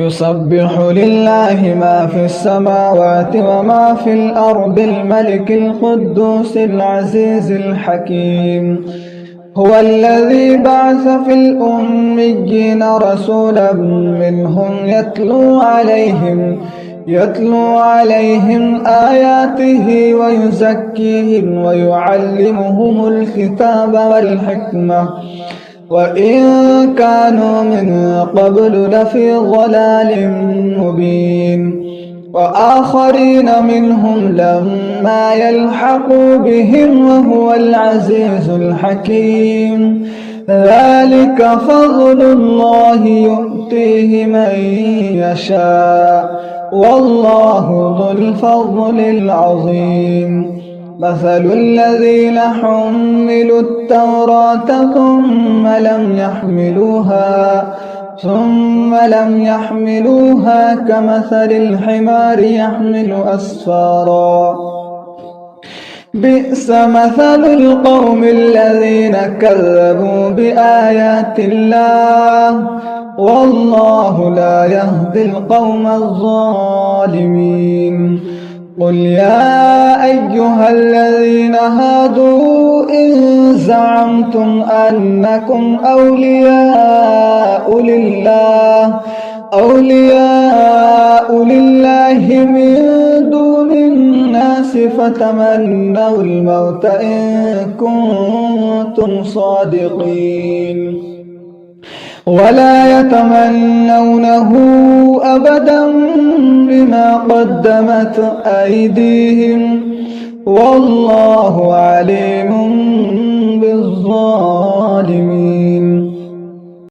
يسبح لله ما في السماوات وما في الأرض الملك القدوس العزيز الحكيم. هو الذي بعث في الأميين رسولا منهم يتلو عليهم آياته ويزكيهم ويعلمهم الكتاب والحكمة وإن كانوا من قبل لفي ضلال مبين. وآخرين منهم لما يلحقوا بهم وهو العزيز الحكيم. ذلك فضل الله يؤتيه من يشاء والله ذو الفضل العظيم. مثل الذين حملوا التوراة ثم لم يحملوها كمثل الحمار يحمل أسفارا. بئس مثل القوم الذين كذبوا بآيات الله والله لا يهدي القوم الظالمين. قل يا أيها الذين هادوا إن زعمتم أنكم أولياء لله من دون الناس فتمنوا الموت إن كنتم صادقين ولا يتمنونه أبدا بما قدمت أيديهم والله عليم بالظالمين.